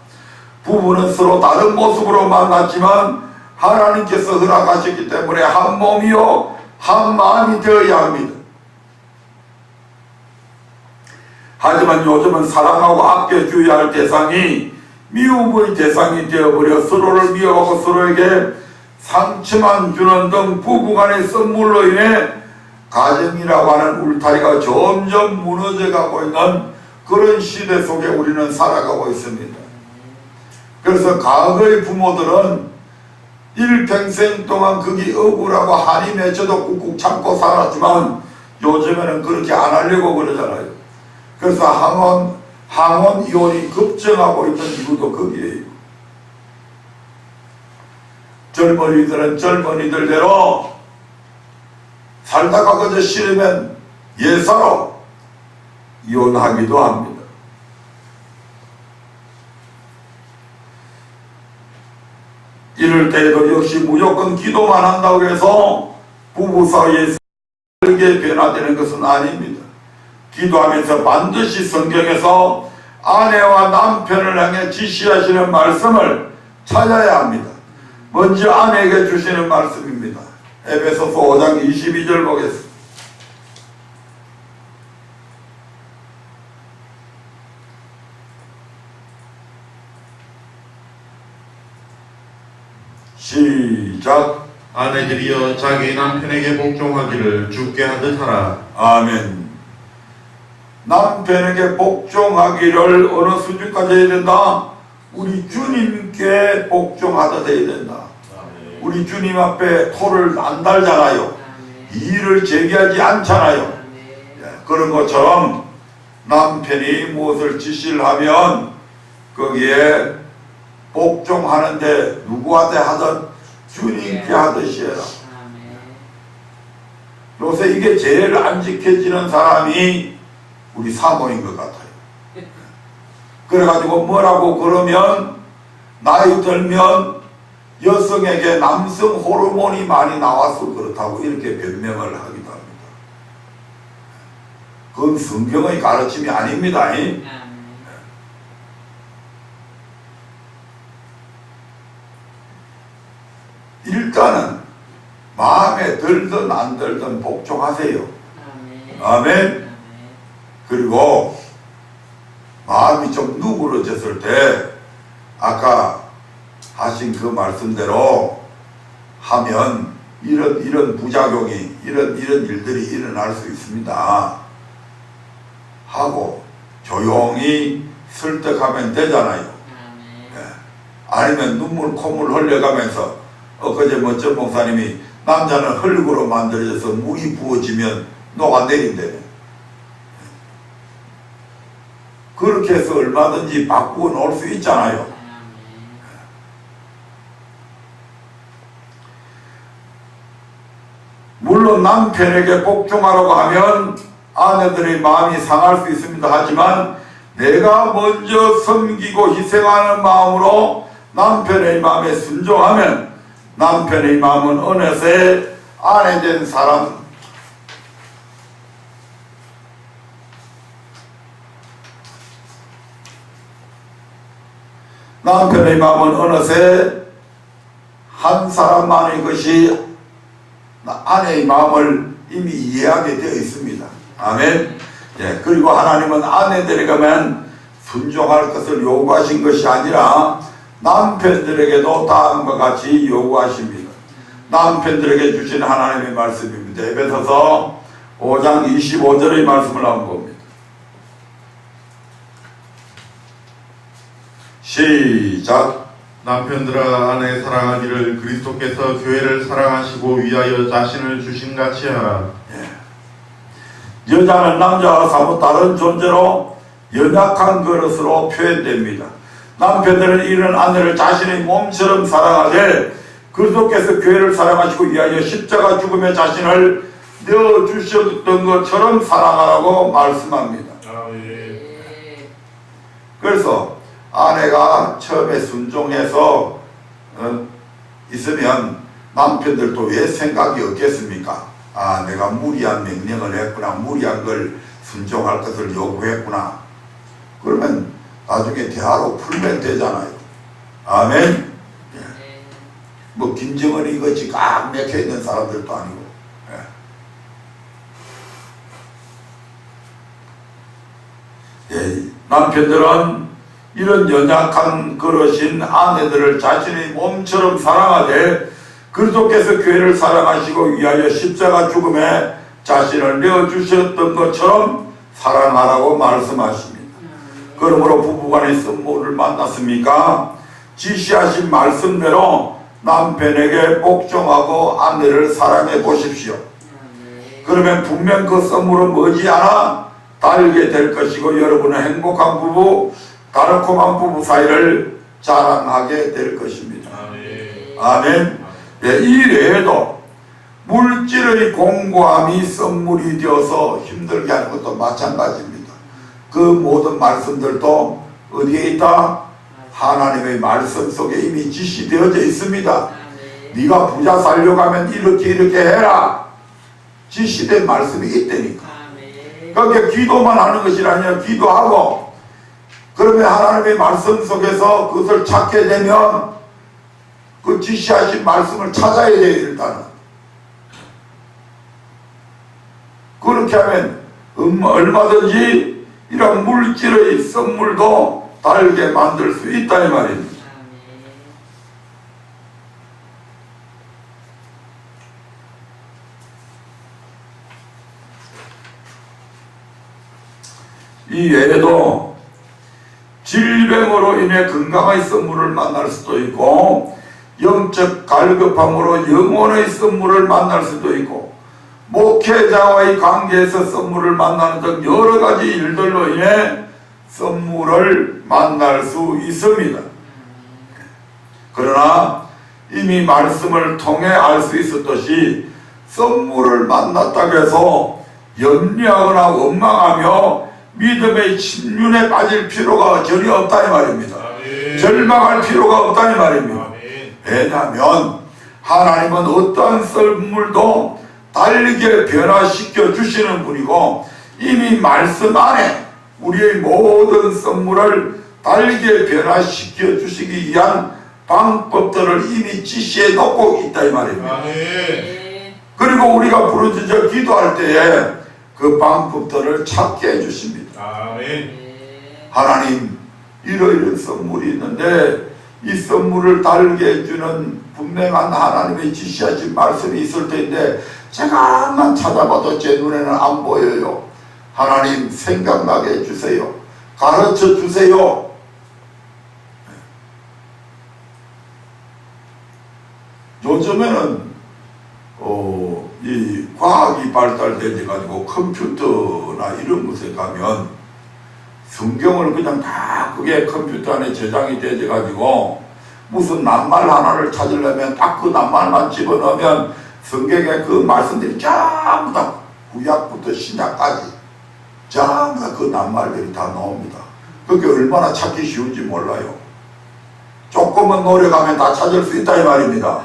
부부는 서로 다른 모습으로 만났지만 하나님께서 허락하셨기 때문에 한 몸이요 한 마음이 되어야 합니다. 하지만 요즘은 사랑하고 아껴줘야 할 대상이 미움의 대상이 되어버려 서로를 미워하고 서로에게 상처만 주는 등 부부간의 선물로 인해 가정이라고 하는 울타리가 점점 무너져가고 있는 그런 시대 속에 우리는 살아가고 있습니다. 그래서 과거의 부모들은 일평생 동안 그게 억울하고 한이 맺혀도 꾹꾹 참고 살았지만 요즘에는 그렇게 안 하려고 그러잖아요. 그래서 항원 이혼이 급증하고 있는 이유도 거기에요. 젊은이들은 젊은이들대로 살다가 그저 싫으면 예사로 이혼하기도 합니다. 이럴 때에도 역시 무조건 기도만 한다고 해서 부부 사이에 설게 변화되는 것은 아닙니다. 기도하면서 반드시 성경에서 아내와 남편을 향해 지시하시는 말씀을 찾아야 합니다. 먼저 아내에게 주시는 말씀입니다. 에베소서 5장 22절 보겠습니다. 시작. 아내들이여 자기 남편에게 복종하기를 주께 하듯 하라. 아멘. 남편에게 복종하기를 어느 수준까지 해야 된다? 우리 주님께 복종하듯 해야 된다. 우리 주님 앞에 토를 안 달잖아요. 이의를 제기하지 않잖아요. 그런 것처럼 남편이 무엇을 지시를 하면 거기에 복종하는데 누구한테 하든 주님께 하듯이 해라. 요새 이게 제일 안 지켜지는 사람이 우리 사모인 것 같아요. 그래가지고 뭐라고 그러면 나이 들면 여성에게 남성 호르몬이 많이 나와서 그렇다고 이렇게 변명을 하기도 합니다. 그건 성경의 가르침이 아닙니다. 일단은 마음에 들든 안 들든 복종하세요. 아멘. 그리고 마음이 좀 누그러졌을 때 아까 하신 그 말씀대로 하면 이런 부작용이 이런 일들이 일어날 수 있습니다 하고 조용히 설득하면 되잖아요. 아니면 눈물 콧물 흘려가면서 엊그제 멋진 목사님이 남자는 흙으로 만들어져서 물이 부어지면 녹아내린대. 그렇게 해서 얼마든지 바꾸어 놓을 수 있잖아요. 물론 남편에게 복종하라고 하면 아내들의 마음이 상할 수 있습니다. 하지만 내가 먼저 섬기고 희생하는 마음으로 남편의 마음에 순종하면 남편의 마음은 어느새 아내 된 사람, 남편의 마음은 어느새 한 사람만의 것이 아내의 마음을 이미 이해하게 되어 있습니다. 아멘. 예, 그리고 하나님은 아내들에게만 순종할 것을 요구하신 것이 아니라 남편들에게도 다음과 같이 요구하십니다. 남편들에게 주신 하나님의 말씀입니다. 에베소서 5장 25절의 말씀을 한번 봅니다. 시작. 남편들아 아내 사랑하기를 그리스도께서 교회를 사랑하시고 위하여 자신을 주신 같이 하라. 여자는 남자와 사뭇 다른 존재로 연약한 그릇으로 표현됩니다. 남편들은 이런 아내를 자신의 몸처럼 사랑하되 그리스도께서 교회를 사랑하시고 위하여 십자가 죽음에 자신을 내어주셨던 것처럼 사랑하라고 말씀합니다. 그래서 아내가 처음에 순종해서 있으면 남편들도 왜 생각이 없겠습니까? 아, 내가 무리한 명령을 했구나, 무리한 걸 순종할 것을 요구했구나. 그러면 나중에 대화로 풀면 되잖아요. 아멘. 예. 뭐 김정은이 이것이 꽉 맥혀 있는 사람들도 아니고. 예. 예. 남편들은 이런 연약한 그릇인 아내들을 자신의 몸처럼 사랑하되 그리스도께서 교회를 사랑하시고 위하여 십자가 죽음에 자신을 내어주셨던 것처럼 사랑하라고 말씀하십니다. 그러므로 부부간의 썸물을 만났습니까? 지시하신 말씀대로 남편에게 복종하고 아내를 사랑해 보십시오. 그러면 분명 그 썸물은 머지않아 달게 될 것이고 여러분은 행복한 부부, 달콤한 부부 사이를 자랑하게 될 것입니다. 아멘. 예, 이 외에도 물질의 공고함이 썸물이 되어서 힘들게 하는 것도 마찬가지입니다. 그 모든 말씀들도 어디에 있다? 하나님의 말씀 속에 이미 지시되어져 있습니다. 네가 부자 살려고 하면 이렇게 해라. 지시된 말씀이 있다니까. 그러니까 기도만 하는 것이 아니라 기도하고 그러면 하나님의 말씀 속에서 그것을 찾게 되면 그 지시하신 말씀을 찾아야 돼요. 일단은 그렇게 하면 얼마든지 이런 물질의 선물도 달게 만들 수 있다 이 말입니다. 이 외에도 질병으로 인해 건강의 선물을 만날 수도 있고 영적 갈급함으로 영혼의 선물을 만날 수도 있고 목회자와의 관계에서 선물을 만나는 등 여러 가지 일들로 인해 선물을 만날 수 있습니다. 그러나 이미 말씀을 통해 알 수 있었듯이 선물을 만났다고 해서 염려하거나 원망하며 믿음의 침륜에 빠질 필요가 전혀 없다는 말입니다. 절망할 필요가 없다는 말입니다. 왜냐하면 하나님은 어떠한 선물도 달리게 변화시켜 주시는 분이고 이미 말씀 안에 우리의 모든 선물을 달리게 변화시켜 주시기 위한 방법들을 이미 지시해 놓고 있다 이 말입니다. 그리고 우리가 부르짖어 기도할 때에 그 방법들을 찾게 해주십니다. 하나님 이러이런 선물이 있는데 이 선물을 달게 해주는 분명한 하나님의 지시하신 말씀이 있을 텐데 제가 암만 찾아봐도 제 눈에는 안 보여요. 하나님 생각나게 해주세요. 가르쳐 주세요. 요즘에는 이 과학이 발달되어 가지고 컴퓨터나 이런 곳에 가면 성경을 그냥 다 그게 컴퓨터 안에 저장이 되어 가지고 무슨 낱말 하나를 찾으려면 딱 그 낱말만 집어넣으면 성경에 그 말씀들이 전부 다 구약부터 신약까지 전부 다 그 낱말들이 다 나옵니다. 그게 얼마나 찾기 쉬운지 몰라요. 조금만 노력하면 다 찾을 수 있다 이 말입니다.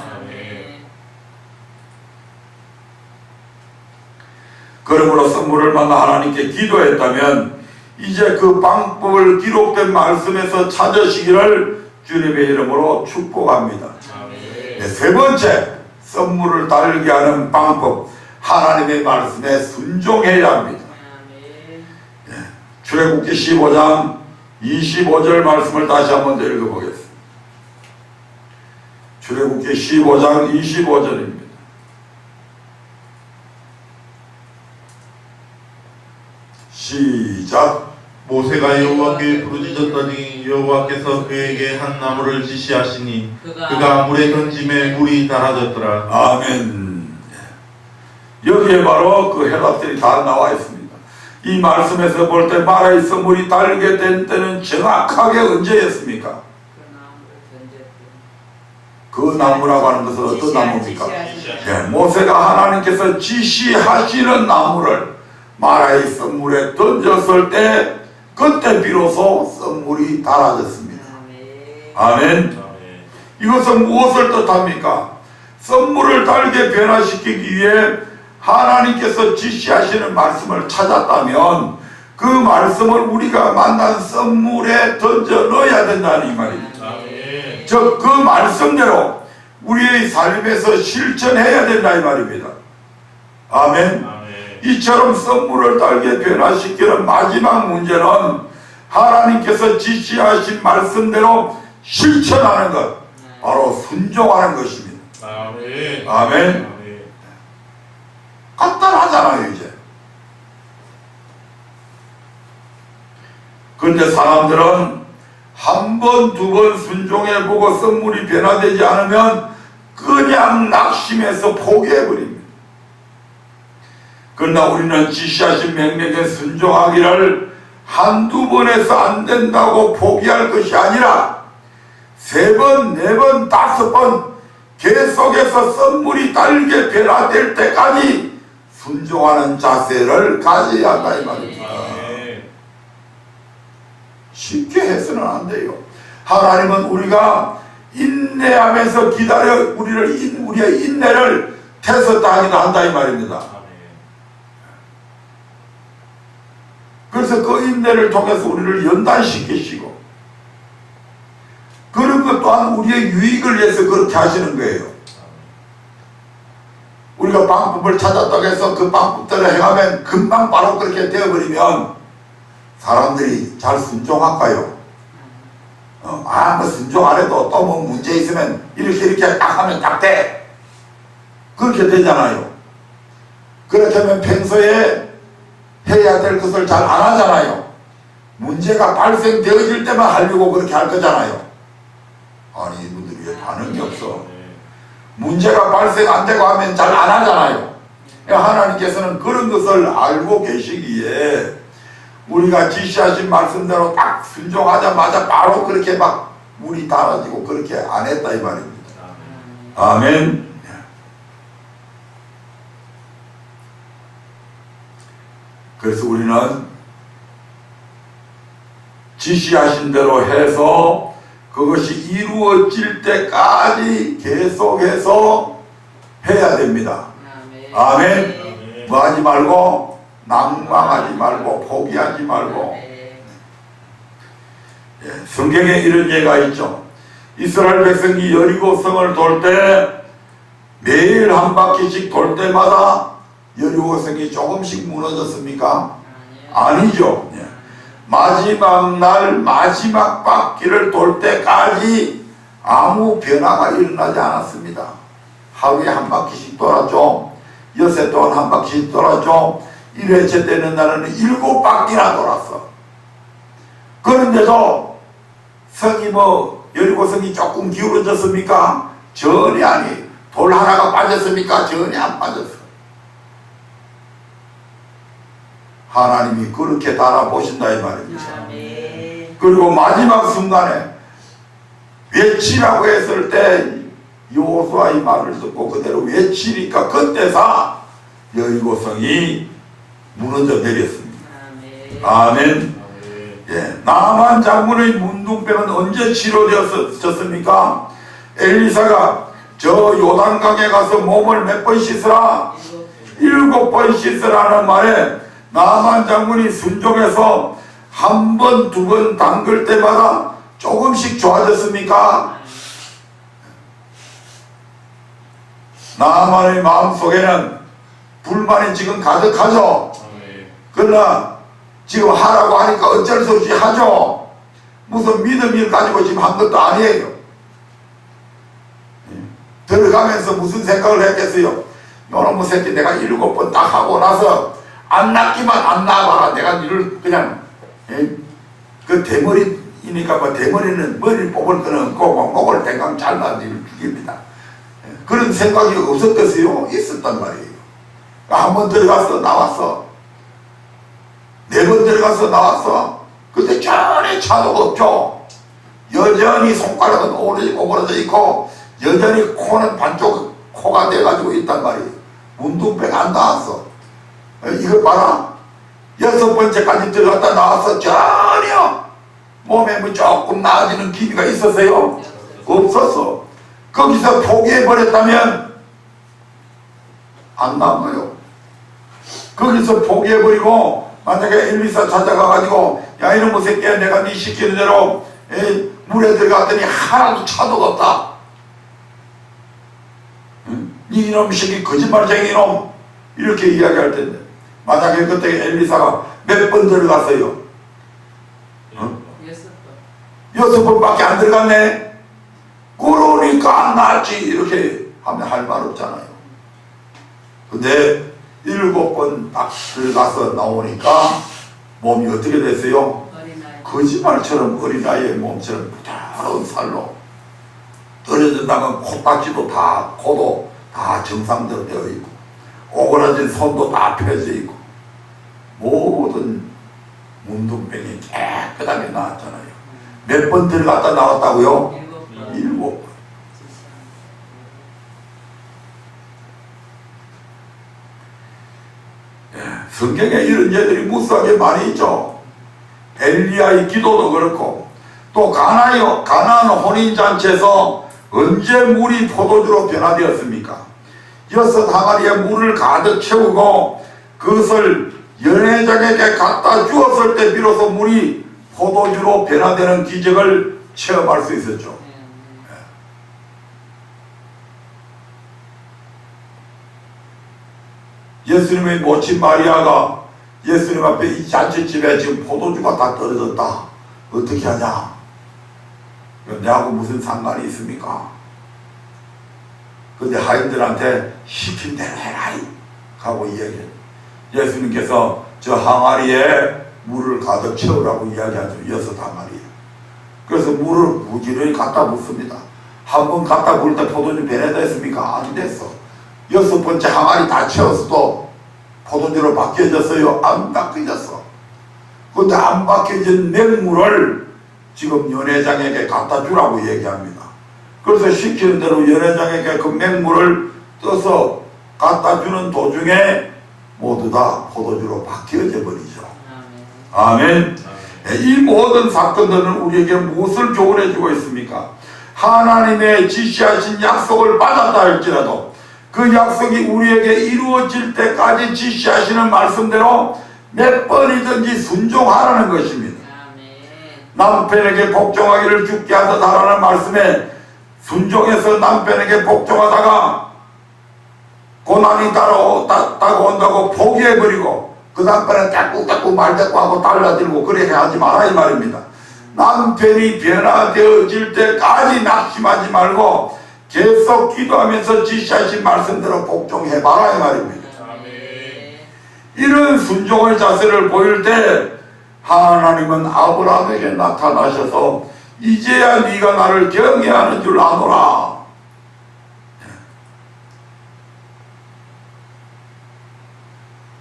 그러므로 선물을 만나 하나님께 기도했다면 이제 그 방법을 기록된 말씀에서 찾으시기를 주님의 이름으로 축복합니다. 네, 세 번째, 선물을 달게 하는 방법, 하나님의 말씀에 순종해야 합니다. 네, 출애굽기 15장 25절 말씀을 다시 한번 읽어보겠습니다. 출애굽기 15장 25절입니다. 시작. 모세가 여호와께 부르짖었더니 여호와께서 그에게 한 나무를 지시하시니 그가 물에 던짐에 물이 달아졌더라. 아멘. 여기에 바로 그 해답들이 다 나와 있습니다. 이 말씀에서 볼 때 마라의 선물이 달게 된 때는 정확하게 언제였습니까? 그 나무라고 하는 것은 어떤 나무입니까? 네, 모세가 하나님께서 지시하시는 나무를 마라의 선물에 던졌을 때 그때 비로소 선물이 달아졌습니다. 아멘. 이것은 무엇을 뜻합니까? 선물을 달게 변화시키기 위해 하나님께서 지시하시는 말씀을 찾았다면 그 말씀을 우리가 만난 선물에 던져 넣어야 된다는 이 말입니다. 즉 그 말씀대로 우리의 삶에서 실천해야 된다 이 말입니다. 아멘. 이처럼 선물을 달게 변화시키는 마지막 문제는 하나님께서 지시하신 말씀대로 실천하는 것, 바로 순종하는 것입니다. 아멘. 간단하잖아요 이제. 그런데 사람들은 한 번, 두 번 순종해보고 선물이 변화되지 않으면 그냥 낙심해서 포기해버립니다. 그러나 우리는 지시하신 명령에 순종하기를 한두 번 해서 안 된다고 포기할 것이 아니라 세 번, 네 번, 다섯 번 계속해서 선물이 달게 변화될 때까지 순종하는 자세를 가져야 한다 이 말입니다. 쉽게 해서는 안 돼요. 하나님은 우리가 인내하면서 기다려 우리의 인내를 테스트 하기도 한다 이 말입니다. 그래서 그 인내를 통해서 우리를 연단시키시고 그런 것 또한 우리의 유익을 위해서 그렇게 하시는 거예요. 우리가 방법을 찾았다고 해서 그 방법대로 행하면 금방 바로 그렇게 되어버리면 사람들이 잘 순종할까요? 뭐 순종 안 해도 또 뭐 문제 있으면 이렇게 딱 하면 딱 돼. 그렇게 되잖아요. 그렇다면 평소에 해야 될 것을 잘 안 하잖아요. 문제가 발생되어질 때만 하려고 그렇게 할 거잖아요. 아니 이분들이 왜 반응이 없어? 문제가 발생 안 되고 하면 잘 안 하잖아요. 하나님께서는 그런 것을 알고 계시기에 우리가 지시하신 말씀대로 딱 순종하자마자 바로 그렇게 막 물이 달아지고 그렇게 안 했다 이 말입니다. 아멘. 그래서 우리는 지시하신 대로 해서 그것이 이루어질 때까지 계속해서 해야 됩니다. 아멘. 뭐 하지 말고 낭망하지 말고 포기하지 말고. 성경에 이런 예가 있죠. 이스라엘 백성이 여리고 성을 돌 때 매일 한 바퀴씩 돌 때마다 여리고 성이 조금씩 무너졌습니까? 아니죠. 마지막 날 마지막 바퀴를 돌 때까지 아무 변화가 일어나지 않았습니다. 하루에 한 바퀴씩 돌았죠. 여세 동안 한 바퀴씩 돌았죠. 1회째 되는 날에는 7바퀴나 돌았어. 그런데도 성이 여리고 성이 조금 기울어졌습니까? 전혀 아니. 돌 하나가 빠졌습니까? 전혀 안 빠졌어. 하나님이 그렇게 달아보신다 이 말입니다. 아멘. 그리고 마지막 순간에 외치라고 했을 때 여호수아의 말을 듣고 그대로 외치니까 그때서 여리고성이 무너져 내렸습니다. 아멘. 아멘. 예, 나만 장군의 문둥병은 언제 치료되었습니까? 엘리사가 저 요단강에 가서 몸을 몇 번 씻으라? 7번 씻으라는 말에 나만 장군이 순종해서 한 번, 두 번 담글 때마다 조금씩 좋아졌습니까? 나만의 마음속에는 불만이 지금 가득하죠. 그러나 지금 하라고 하니까 어쩔 수 없이 하죠. 무슨 믿음을 가지고 지금 한 것도 아니에요. 들어가면서 무슨 생각을 했겠어요? 요놈의 새끼 내가 7번 딱 하고 나서 안 낫기만 안 나와라. 내가 이를 그냥 그 대머리이니까 뭐 대머리는 머리를 뽑을 거는 없고 목을 땡강 잘라 이를 죽입니다. 그런 생각이 없었겠어요? 있었단 말이에요. 한 번 들어가서 나왔어. 4번 들어가서 나왔어. 근데 전혀 차도가 없죠. 여전히 손가락은 오그라져 있고 여전히 코는 반쪽 코가 돼가지고 있단 말이에요. 문둥병 안 나왔어. 이거 봐라. 6번째까지 들어갔다 나와서 전혀 몸에 뭐 조금 나아지는 기미가 있었어요? 없었어. 거기서 포기해버렸다면 안 나와요. 거기서 포기해버리고 만약에 엘리사 찾아가가지고 야 이놈의 새끼야 내가 네 시키는 대로 물에 들어갔더니 하나도 차도가 없다. 응? 이놈 새끼 거짓말쟁이 놈 이렇게 이야기할 텐데 만약에 그때 엘리사가 몇 번 들어갔어요? 6번밖에 안 들어갔네. 그러니까 안 나았지 이렇게 하면 할 말 없잖아요. 근데 7번 딱 들어가서 나오니까 몸이 어떻게 됐어요? 거짓말처럼 어린아이의 몸처럼 부드러운 살로 떨어진다면 코딱지도 다 코도 다 정상대로 되어 있고 오그라진 손도 다 펴져 있고 모든 문둥병이 깨끗하게 나왔잖아요. 몇 번 들어갔다 나왔다고요? 7번. 성경에 이런 예들이 무수하게 많이 있죠. 엘리야의 기도도 그렇고 또 가나안 혼인잔치에서 언제 물이 포도주로 변화되었습니까? 6 항아리에 물을 가득 채우고 그것을 연회장에게 갖다 주었을 때 비로소 물이 포도주로 변화되는 기적을 체험할 수 있었죠. 예수님의 모친 마리아가 예수님 앞에 이 잔치집에 지금 포도주가 다 떨어졌다. 어떻게 하냐? 내하고 무슨 상관이 있습니까? 근데 하인들한테 시킨 대로 해라 하고 이야기해요. 예수님께서 저 항아리에 물을 가득 채우라고 이야기하죠. 6 항아리에. 그래서 물을 부지런히 갖다 붓습니다. 한 번 갖다 부을 때 포도주 변해됐습니까? 안 됐어. 6번째 항아리 다 채웠어도 포도주로 바뀌어졌어요? 안 바뀌어졌어. 근데 안 바뀌어진 맹물을 지금 연회장에게 갖다 주라고 얘기합니다. 그래서 시키는 대로 연회장에게 그 맹물을 떠서 갖다 주는 도중에 모두 다 포도주로 바뀌어져 버리죠. 아멘. 이 모든 사건들은 우리에게 무엇을 교훈해 주고 있습니까? 하나님의 지시하신 약속을 받았다 할지라도 그 약속이 우리에게 이루어질 때까지 지시하시는 말씀대로 몇 번이든지 순종하라는 것입니다. 남편에게 복종하기를 죽게 하다라는 말씀에 순종해서 남편에게 복종하다가 고난이 따라온다고 포기해버리고 그 남편은 깨꾹깨꾹 말대꾸하고 달라들고 그렇게 하지 마라 이 말입니다. 남편이 변화되어질 때까지 낙심하지 말고 계속 기도하면서 지시하신 말씀대로 복종해봐라 이 말입니다. 이런 순종의 자세를 보일 때 하나님은 아브라함에게 나타나셔서 이제야 네가 나를 경외하는 줄 아노라.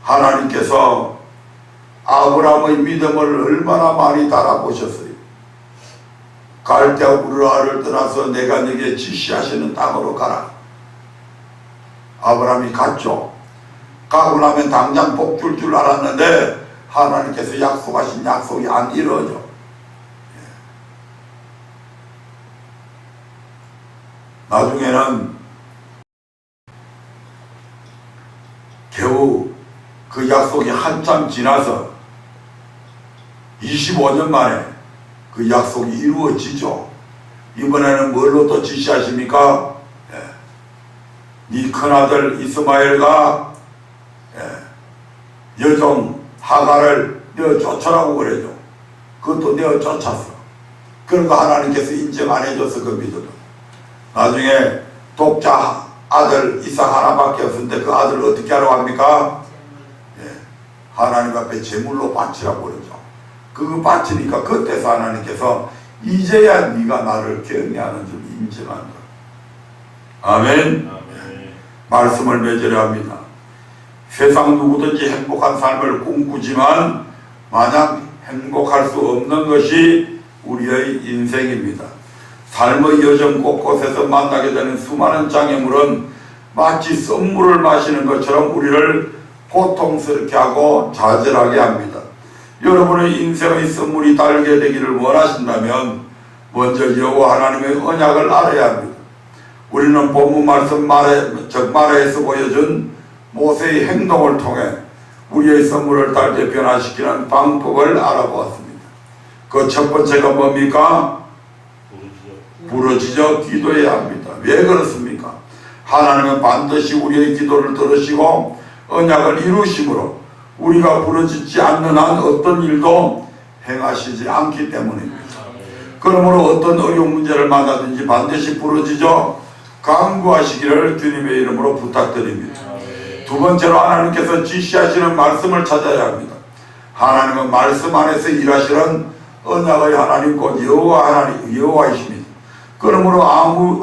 하나님께서 아브라함의 믿음을 얼마나 많이 달아보셨어요. 갈대아 우르아를 떠나서 내가 네게 지시하시는 땅으로 가라. 아브라함이 갔죠. 가고 나면 당장 복 줄 줄 알았는데 하나님께서 약속하신 약속이 안 이루어져. 나중에는 겨우 그 약속이 한참 지나서 25년 만에 그 약속이 이루어지죠. 이번에는 뭘로 또 지시하십니까? 네 큰아들 이스마엘과 여종 하갈을 내어 쫓으라고 그래죠. 그것도 내어 쫓았어. 그러니까 하나님께서 인정 안 해줘서 그 믿음을. 나중에 독자 아들 이삭 하나밖에 없었는데 그 아들을 어떻게 하라고 합니까? 하나님 앞에 제물로 바치라고 그러죠. 그거 바치니까 그때서 하나님께서 이제야 네가 나를 경외하는 줄 인정한다. 아멘. 말씀을 맺으려 합니다. 세상 누구든지 행복한 삶을 꿈꾸지만 마냥 행복할 수 없는 것이 우리의 인생입니다. 삶의 여정 곳곳에서 만나게 되는 수많은 장애물은 마치 썸물을 마시는 것처럼 우리를 고통스럽게 하고 좌절하게 합니다. 여러분의 인생의 썸물이 달게 되기를 원하신다면 먼저 여호와 하나님의 언약을 알아야 합니다. 우리는 본문 말씀 마라에서 보여준 모세의 행동을 통해 우리의 썸물을 달게 변화시키는 방법을 알아보았습니다. 그 첫 번째가 뭡니까? 부르짖어 기도해야 합니다. 왜 그렇습니까? 하나님은 반드시 우리의 기도를 들으시고 언약을 이루심으로 우리가 부르짖지 않는 한 어떤 일도 행하시지 않기 때문입니다. 그러므로 어떤 어려운 문제를 만나든지 반드시 부르짖어 간구하시기를 주님의 이름으로 부탁드립니다. 두 번째로 하나님께서 지시하시는 말씀을 찾아야 합니다. 하나님은 말씀 안에서 일하시는 언약의 하나님 곧 여호와이십니다. 그러므로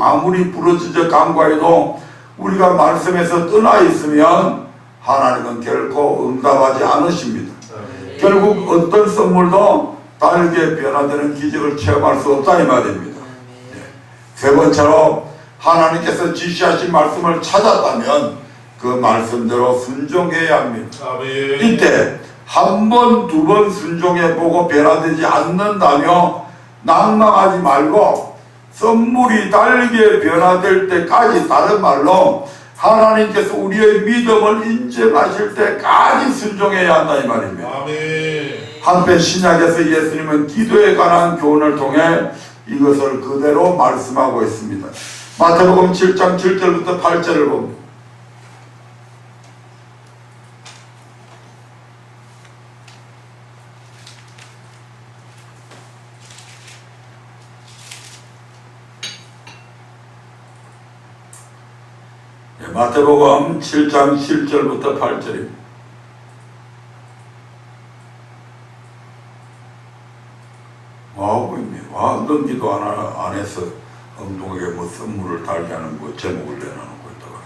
아무리 부르짖어 간구해도 우리가 말씀에서 떠나 있으면 하나님은 결코 응답하지 않으십니다. 결국 어떤 선물도 다르게 변화되는 기적을 체험할 수 없다 이 말입니다. 세 번째로 하나님께서 지시하신 말씀을 찾았다면 그 말씀대로 순종해야 합니다. 이때 한 번, 두 번 순종해보고 변화되지 않는다며 낭망하지 말고 선물이 달게 변화될 때까지, 다른 말로 하나님께서 우리의 믿음을 인정하실 때까지 순종해야 한다 이 말입니다. 한편 신약에서 예수님은 기도에 관한 교훈을 통해 이것을 그대로 말씀하고 있습니다. 마태복음 7장 7절부터 8절을 봅니다. 마태복음 7장 7절부터 8절입니다. 뭐하고 있니? 완전 기도 안 해서 엉뚱하게 뭐 선물을 달게 하는 거 제목을 내놓고 있다가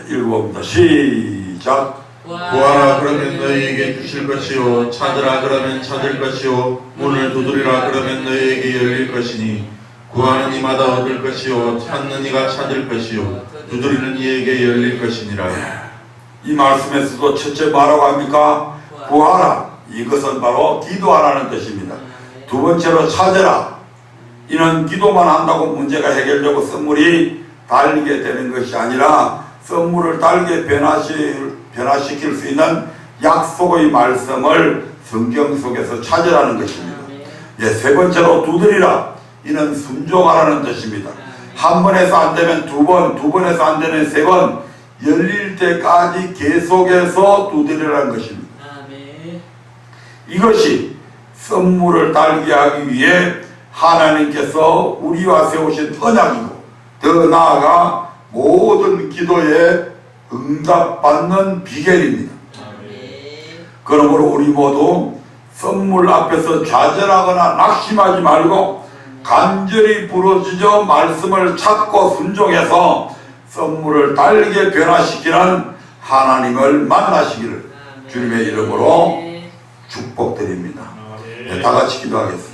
읽어봅니다. 시작. 구하라 그러면 너희에게 주실 것이요 찾으라 그러면 찾을 것이요 문을 두드리라 그러면 너희에게 열릴 것이니 구하는 이마다 얻을 것이요 찾는 이가 찾을 것이요 두드리는 이에게 열릴 것이니라. 이 말씀에서도 첫째 뭐라고 합니까? 구하라. 이것은 바로 기도하라는 뜻입니다. 두 번째로 찾으라. 이는 기도만 한다고 문제가 해결되고 선물이 달리게 되는 것이 아니라 선물을 달게 변화시킬 수 있는 약속의 말씀을 성경 속에서 찾으라는 것입니다. 세 번째로 두드리라. 이는 순종하라는 뜻입니다. 한 번에서 안 되면 두 번, 두 번에서 안 되면 세 번, 열릴 때까지 계속해서 두드리라는 것입니다. 이것이 선물을 달게 하기 위해 하나님께서 우리와 세우신 언약이고, 더 나아가 모든 기도에 응답받는 비결입니다. 그러므로 우리 모두 선물 앞에서 좌절하거나 낙심하지 말고 간절히 부르짖어 말씀을 찾고 순종해서 선물을 달게 변화시키는 하나님을 만나시기를 주님의 이름으로 축복드립니다. 네, 다 같이 기도하겠습니다.